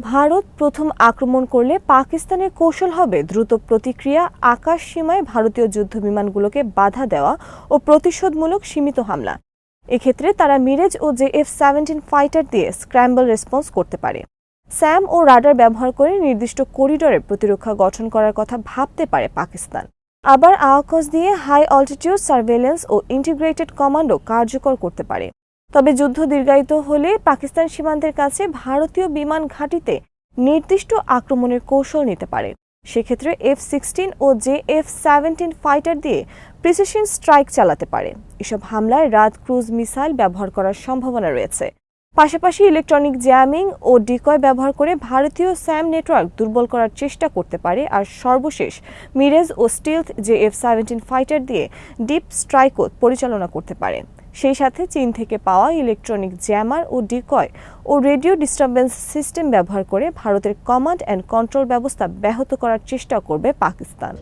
ভারত প্রথম আক্রমণ করলে পাকিস্তানের কৌশল হবে দ্রুত প্রতিক্রিয়া, আকাশ সীমায় ভারতীয় যুদ্ধবিমানগুলোকে বাধা দেওয়া ও প্রতিশোধমূলক সীমিত হামলা। এক্ষেত্রে তারা মিরেজ ও JF-17 ফাইটার দিয়ে স্ক্র্যাম্বল রেসপন্স করতে পারে। স্যাম ও রাডার ব্যবহার করে নির্দিষ্ট করিডোরে প্রতিরক্ষা গঠন করার কথা ভাবতে পারে পাকিস্তান। আবার আওকাশ দিয়ে হাই অল্টিটিউড সার্ভেলেন্স ও ইন্টিগ্রেটেড কমান্ডো কার্যকর করতে পারে। তবে যুদ্ধ দীর্ঘায়িত হলে পাকিস্তান সীমান্তের কাছে ভারতীয় বিমান ঘাঁটিতে নির্দিষ্ট আক্রমণের কৌশল নিতে পারে। সেক্ষেত্রে F-16 ও JF-17 ফাইটার দিয়ে প্রিসিশন স্ট্রাইক চালাতে পারে। এসব হামলায় রাত ক্রুজ মিসাইল ব্যবহার করার সম্ভাবনা রয়েছে। পাশাপাশি ইলেকট্রনিক জ্যামিং ও ডিকয় ব্যবহার করে ভারতীয় স্যাম নেটওয়ার্ক দুর্বল করার চেষ্টা করতে পারে। আর সর্বশেষ মিরেজ ও স্টিলথ JF-17 ফাইটার দিয়ে ডিপ স্ট্রাইকও পরিচালনা করতে পারে। সেই সাথে চীন থেকে পাওয়া ইলেকট্রনিক জ্যামার ও ডিকয় ও রেডিও ডিস্টারবেন্স সিস্টেম ব্যবহার করে ভারতের কমান্ড অ্যান্ড কন্ট্রোল ব্যবস্থা ব্যাহত করার চেষ্টা করবে পাকিস্তান।